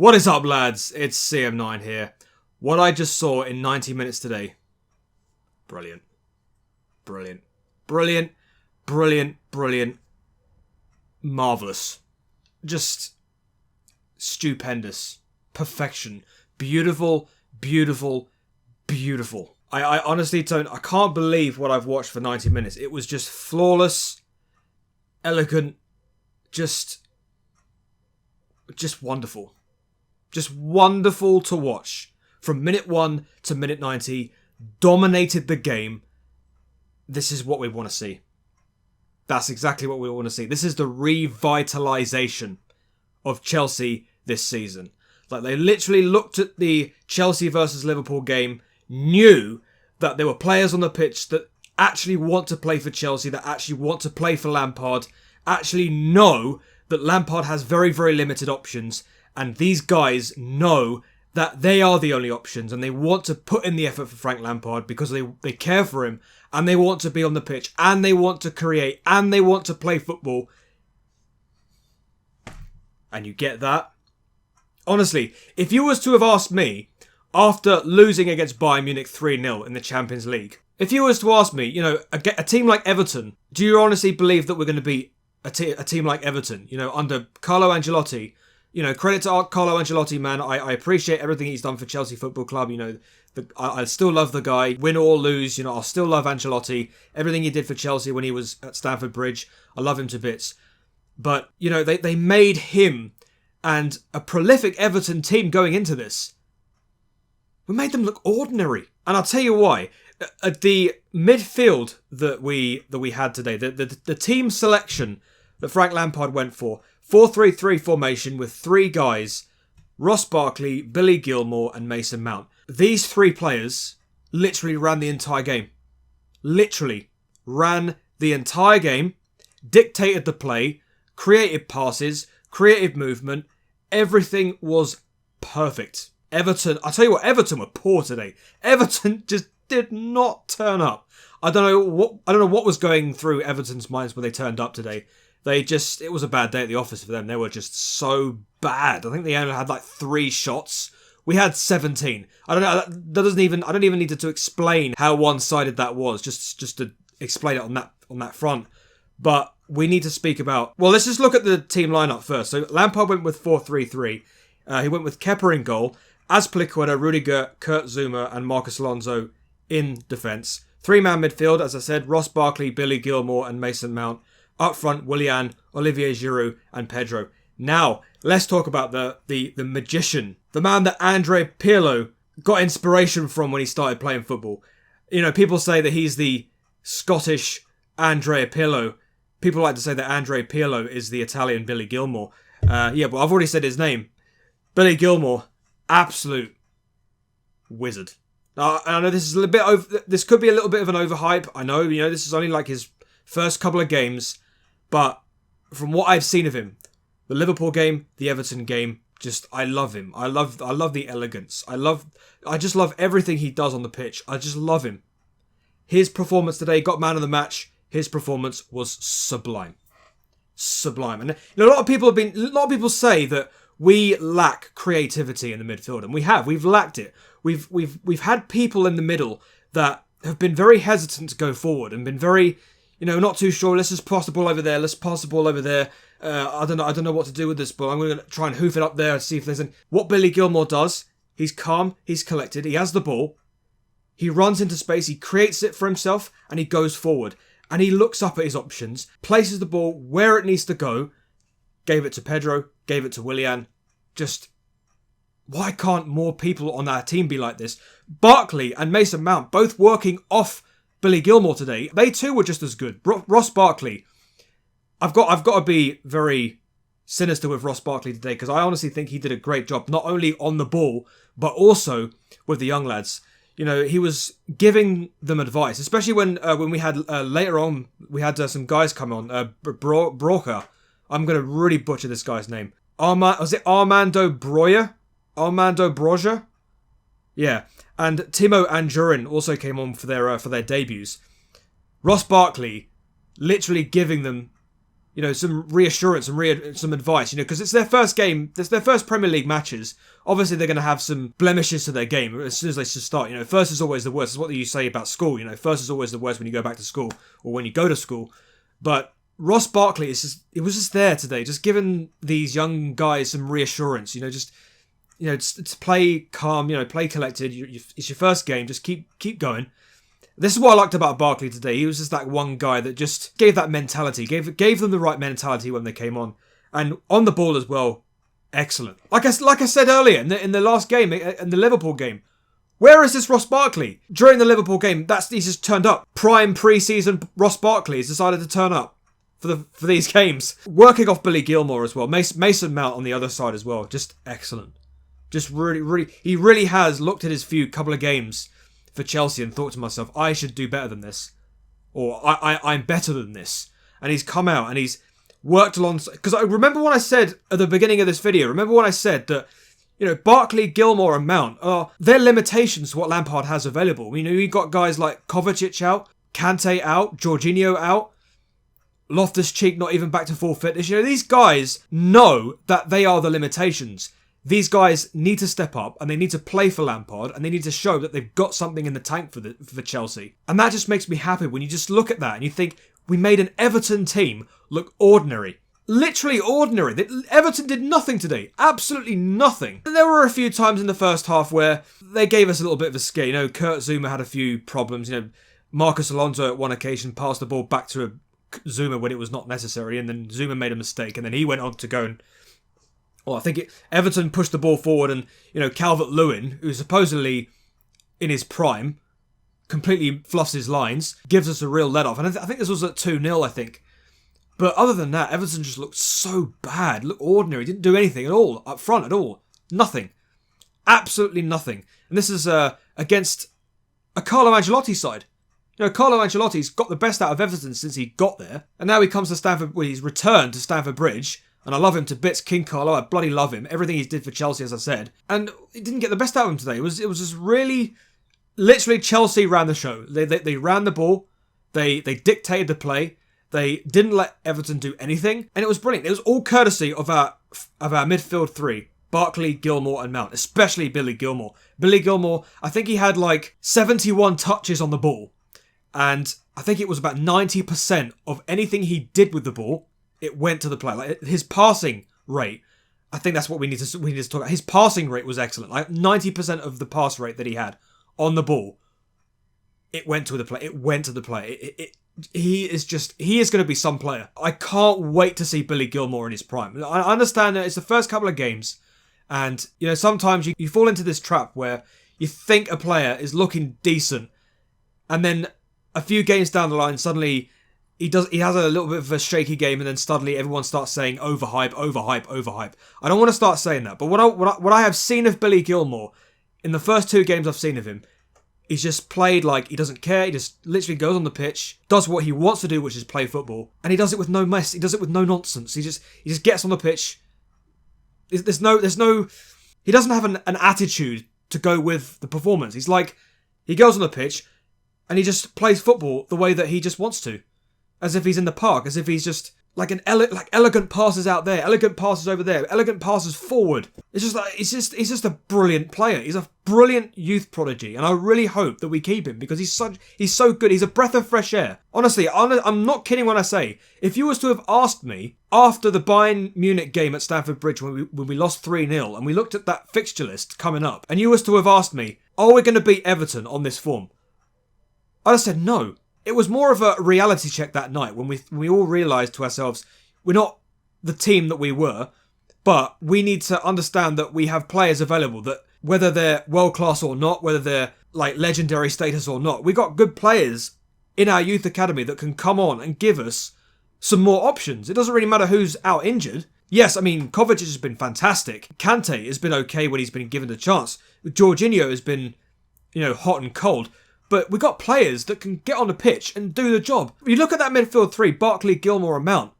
What is up, lads? It's CM9 here. What I just saw in 90 minutes today. Brilliant. Brilliant. Brilliant. Brilliant. Brilliant. Marvellous. Just stupendous. Perfection. Beautiful. Beautiful. Beautiful. I honestly I can't believe what I've watched for 90 minutes. It was just flawless, elegant, just wonderful. Just wonderful to watch. From minute 1 to minute 90, dominated the game. This is what we want to see. That's exactly what we want to see. This is the revitalisation of Chelsea this season. Like, they literally looked at the Chelsea versus Liverpool game, knew that there were players on the pitch that actually want to play for Chelsea, that actually want to play for Lampard, actually know that Lampard has very, very limited options, and these guys know that they are the only options, and they want to put in the effort for Frank Lampard because they care for him, and they want to be on the pitch, and they want to create, and they want to play football. And you get that. Honestly, if you was to have asked me, after losing against Bayern Munich 3-0 in the Champions League, if you was to ask me, you know, a team like Everton, do you honestly believe that we're going to beat a team like Everton, you know, under Carlo Ancelotti? You know, credit to Carlo Ancelotti, man. I appreciate everything he's done for Chelsea Football Club. You know, I still love the guy. Win or lose, you know, I'll still love Ancelotti. Everything he did for Chelsea when he was at Stamford Bridge, I love him to bits. But, you know, they made him and a prolific Everton team going into this. We made them look ordinary. And I'll tell you why. At the midfield that we had today, the team selection that Frank Lampard went for, 4-3-3 formation with three guys, Ross Barkley, Billy Gilmour and Mason Mount. These three players literally ran the entire game. Literally ran the entire game, dictated the play, created passes, creative movement. Everything was perfect. Everton, I'll tell you what, Everton were poor today. Everton just did not turn up. I don't know what was going through Everton's minds when they turned up today. It was a bad day at the office for them. They were just so bad. I think they only had like 3 shots. We had 17. I don't know. I don't even need to explain how one-sided that was. Just to explain it on that front. But we need to speak about. Well, let's just look at the team lineup first. So Lampard went with 4-3-3. He went with Kepa in goal, Azpilicueta, Rudiger, Kurt Zouma, and Marcus Alonso in defence. 3-man midfield, as I said, Ross Barkley, Billy Gilmour, and Mason Mount. Up front, Willian, Olivier Giroud, and Pedro. Now, let's talk about the magician. The man that Andre Pirlo got inspiration from when he started playing football. You know, people say that he's the Scottish Andrea Pirlo. People like to say that Andre Pirlo is the Italian Billy Gilmour. Yeah, but I've already said his name. Billy Gilmour, absolute wizard. I know this is a little bit this could be a little bit of an overhype. I know, you know, this is only like his first couple of games. But from what I've seen of him, the Liverpool game, the Everton game, I love him. I love the elegance. I just love everything he does on the pitch. I just love him. His performance today got man of the match. His performance was sublime. Sublime. And you know, a lot of people say that we lack creativity in the midfield, and we've lacked it. We've had people in the middle that have been very hesitant to go forward and been very, you know, not too sure. Let's just pass the ball over there. Let's pass the ball over there. I don't know what to do with this ball. I'm going to try and hoof it up there and see if there's any. What Billy Gilmour does, he's calm, he's collected, he has the ball, he runs into space, he creates it for himself, and he goes forward. And he looks up at his options, places the ball where it needs to go, gave it to Pedro, gave it to Willian. Just, why can't more people on our team be like this? Barkley and Mason Mount both working off Billy Gilmour today. They too were just as good. Ross Barkley. I've got to be very sinister with Ross Barkley today because I honestly think he did a great job, not only on the ball, but also with the young lads. You know, he was giving them advice, especially when we had later on, we had some guys come on. Broca. I'm going to really butcher this guy's name. Was it Armando Broja? Armando Broja? Yeah. And Timo Anjurin also came on for their debuts. Ross Barkley literally giving them, some reassurance and some advice, because it's their first game, it's their first Premier League matches. Obviously, they're going to have some blemishes to their game as soon as they start. First is always the worst. It's what you say about school. First is always the worst when you go back to school or when you go to school. But Ross Barkley it was just there today, just giving these young guys some reassurance. Just to play calm, play collected. It's your first game. Just keep going. This is what I liked about Barkley today. He was just that one guy that just gave that mentality, gave them the right mentality when they came on, and on the ball as well. Excellent. Like I said earlier in the last game, in the Liverpool game, where is this Ross Barkley? During the Liverpool game, he's just turned up. Prime pre-season Ross Barkley has decided to turn up for these games. Working off Billy Gilmour as well. Mason Mount on the other side as well. Just excellent. Just really, he really has looked at his couple of games for Chelsea and thought to myself, I should do better than this. Or I'm better than this. And he's come out and he's worked alongside... Because I remember when I said at the beginning of this video, that, Barkley, Gilmour and Mount are their limitations to what Lampard has available. You've got guys like Kovacic out, Kante out, Jorginho out, Loftus-Cheek not even back to full fitness. These guys know that they are the limitations. These guys need to step up and they need to play for Lampard and they need to show that they've got something in the tank for Chelsea. And that just makes me happy when you just look at that and you think, we made an Everton team look ordinary. Literally ordinary. Everton did nothing today. Absolutely nothing. There were a few times in the first half where they gave us a little bit of a scare. Kurt Zouma had a few problems. Marcus Alonso at one occasion passed the ball back to Zouma when it was not necessary, and then Zouma made a mistake, and then he went on to go and... Well, I think Everton pushed the ball forward, and, Calvert-Lewin, who's supposedly in his prime, completely fluffs his lines, gives us a real let-off. And I think this was at 2-0, I think. But other than that, Everton just looked so bad, looked ordinary, didn't do anything at all, up front at all. Nothing. Absolutely nothing. And this is against a Carlo Ancelotti side. Carlo Ancelotti's got the best out of Everton since he got there. And now he comes to Stamford, he's returned to Stamford Bridge. And I love him to bits, King Carlo. I bloody love him. Everything he did for Chelsea, as I said. And he didn't get the best out of him today. It was just really... Literally, Chelsea ran the show. They ran the ball. They dictated the play. They didn't let Everton do anything. And it was brilliant. It was all courtesy of our midfield three. Barkley, Gilmour and Mount. Especially Billy Gilmour. Billy Gilmour, I think he had 71 touches on the ball. And I think it was about 90% of anything he did with the ball, it went to the play. His passing rate, I think that's what we need to talk about. His passing rate was excellent. 90% of the pass rate that he had on the ball, it went to the play. It went to the play. He is going to be some player. I can't wait to see Billy Gilmour in his prime. I understand that it's the first couple of games, and sometimes you fall into this trap where you think a player is looking decent, and then a few games down the line, suddenly he has a little bit of a shaky game, and then suddenly everyone starts saying overhype. I don't want to start saying that, but what I have seen of Billy Gilmour in the first 2 games I've seen of him, he's just played like he doesn't care. He just literally goes on the pitch, does what he wants to do, which is play football, and he does it with no mess. He does it with no nonsense. He just gets on the pitch. There's no. He doesn't have an attitude to go with the performance. He goes on the pitch, and he just plays football the way that he just wants to. As if he's in the park, as if he's just elegant passes out there, elegant passes over there, elegant passes forward. He's just a brilliant player. He's a brilliant youth prodigy, and I really hope that we keep him because he's so good. He's a breath of fresh air. Honestly, I'm not kidding when I say, if you was to have asked me after the Bayern Munich game at Stamford Bridge when we lost 3-0 and we looked at that fixture list coming up, and you was to have asked me, are we going to beat Everton on this form? I'd have said no. It was more of a reality check that night when we all realised to ourselves, we're not the team that we were, but we need to understand that we have players available that, whether they're world class or not, whether they're legendary status or not, we got good players in our youth academy that can come on and give us some more options. It doesn't really matter who's out injured. Yes, I mean, Kovacic has been fantastic. Kante has been okay when he's been given the chance. Jorginho has been, hot and cold. But we've got players that can get on the pitch and do the job. You look at that midfield three, Barkley, Gilmour and Mount.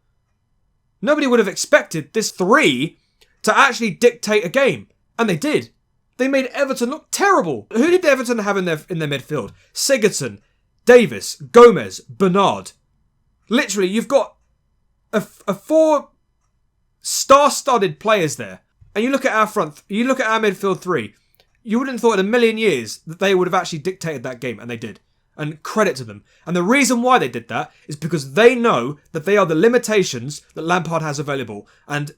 Nobody would have expected this three to actually dictate a game. And they did. They made Everton look terrible. Who did Everton have in their midfield? Sigurdsson, Davis, Gomez, Bernard. Literally, you've got four star-studded players there. And you look at our midfield three, you wouldn't have thought in a million years that they would have actually dictated that game, and they did. And credit to them. And the reason why they did that is because they know that they are the limitations that Lampard has available. And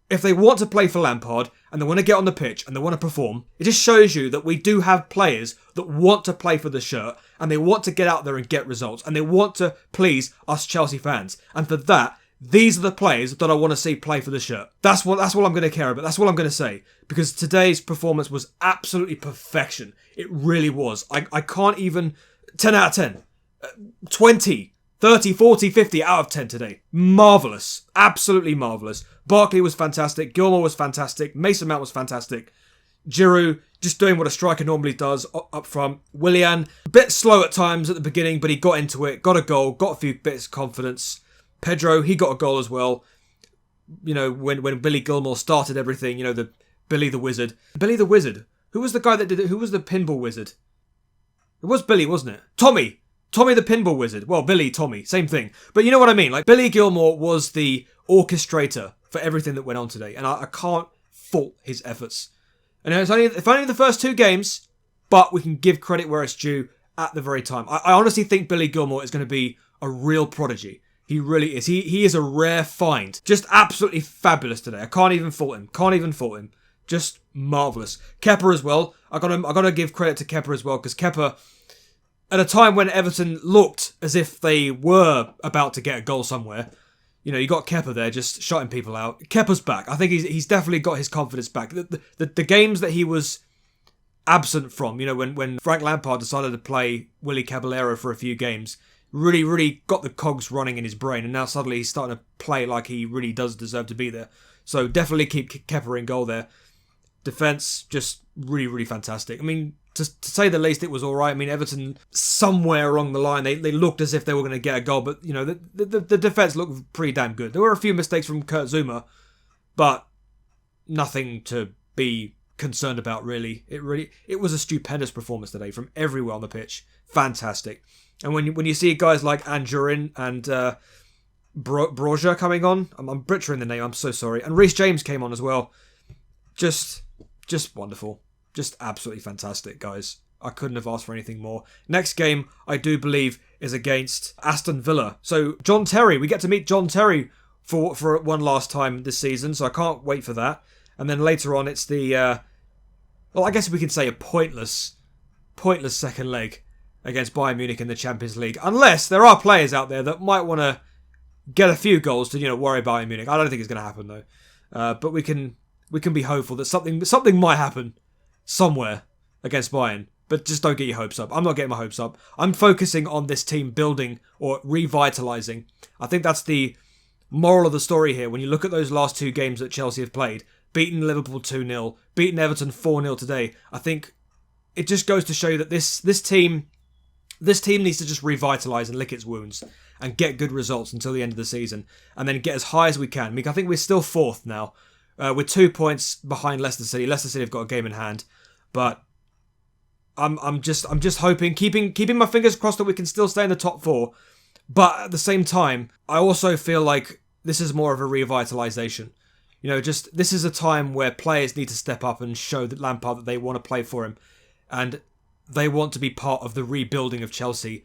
if they want to play for Lampard, and they want to get on the pitch, and they want to perform, it just shows you that we do have players that want to play for the shirt, and they want to get out there and get results, and they want to please us Chelsea fans. And for that, these are the players that I want to see play for the shirt. That's what I'm going to care about. That's what I'm going to say. Because today's performance was absolutely perfection. It really was. I can't even... 10 out of 10. 20, 30, 40, 50 out of 10 today. Marvellous. Absolutely marvellous. Barkley was fantastic. Gilmour was fantastic. Mason Mount was fantastic. Giroud just doing what a striker normally does up front. Willian, a bit slow at times at the beginning, but he got into it, got a goal, got a few bits of confidence. Pedro, he got a goal as well. You know, when Billy Gilmour started everything, you know, the Billy the Wizard. Billy the Wizard. Who was the guy that did it? Who was the pinball wizard? It was Billy, wasn't it? Tommy the pinball wizard. Well, Billy, Tommy, same thing. But you know what I mean? Like, Billy Gilmour was the orchestrator for everything that went on today. And I can't fault his efforts. And it's only the first two games, but we can give credit where it's due at the very time. I honestly think Billy Gilmour is going to be a real prodigy. He really is. He is a rare find. Just absolutely fabulous today. I can't even fault him. Just marvellous. Kepa as well. I gotta give credit to Kepa as well, because Kepa, at a time when Everton looked as if they were about to get a goal somewhere, you know, you got Kepa there just shutting people out. Kepa's back. I think he's definitely got his confidence back. The games that he was absent from, you know, when Frank Lampard decided to play Willy Caballero for a few games, really got the cogs running in his brain, and now suddenly he's starting to play like he really does deserve to be there. So definitely keep Kepa in goal there. Defence, just really fantastic. I mean, to say the least, it was all right. I mean, Everton, somewhere along the line, they looked as if they were going to get a goal, but, you know, the defence looked pretty damn good. There were a few mistakes from Kurt Zouma, but nothing to be concerned about, really. It was a stupendous performance today from everywhere on the pitch. Fantastic. And when you see guys like Anjurin and Broja coming on, I'm butchering the name, I'm so sorry. And Reece James came on as well. Just wonderful. Just absolutely fantastic, guys. I couldn't have asked for anything more. Next game, I do believe, is against Aston Villa. So, John Terry. We get to meet John Terry for one last time this season, so I can't wait for that. And then later on, it's the... well, I guess we could say a pointless second leg against Bayern Munich in the Champions League. Unless there are players out there that might want to get a few goals to, you know, worry about Bayern Munich. I don't think it's going to happen, though. But we can be hopeful that something might happen somewhere against Bayern. But just don't get your hopes up. I'm not getting my hopes up. I'm focusing on this team building or revitalising. I think that's the moral of the story here. When you look at those last two games that Chelsea have played, beaten Liverpool 2-0, beaten Everton 4-0 today, I think it just goes to show you that this team needs to just revitalise and lick its wounds and get good results until the end of the season, and then get as high as we can. I think we're still fourth now. We're 2 points behind Leicester City. Leicester City have got a game in hand, but I'm just hoping, keeping my fingers crossed that we can still stay in the top four. But at the same time, I also feel like this is more of a revitalisation. You know, just this is a time where players need to step up and show that Lampard that they want to play for him, and they want to be part of the rebuilding of Chelsea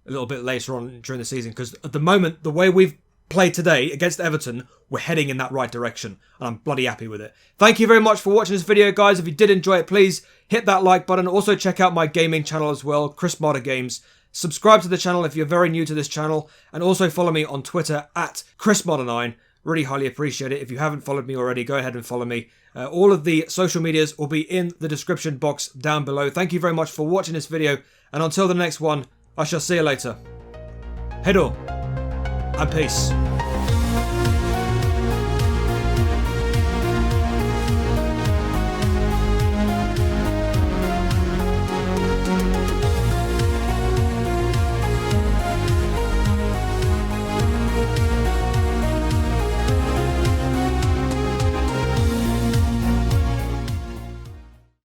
a little bit later on during the season. Because at the moment, the way we've played today against Everton, we're heading in that right direction, and I'm bloody happy with it. Thank you very much for watching this video, guys. If you did enjoy it, please hit that like button. Also check out my gaming channel as well, Chris Marder Games. Subscribe to the channel if you're very new to this channel, and also follow me on Twitter at ChrisMarder9. Really highly appreciate it. If you haven't followed me already, go ahead and follow me. All of the social medias will be in the description box down below. Thank you very much for watching this video, and until the next one, I shall see you later. Head on, and peace.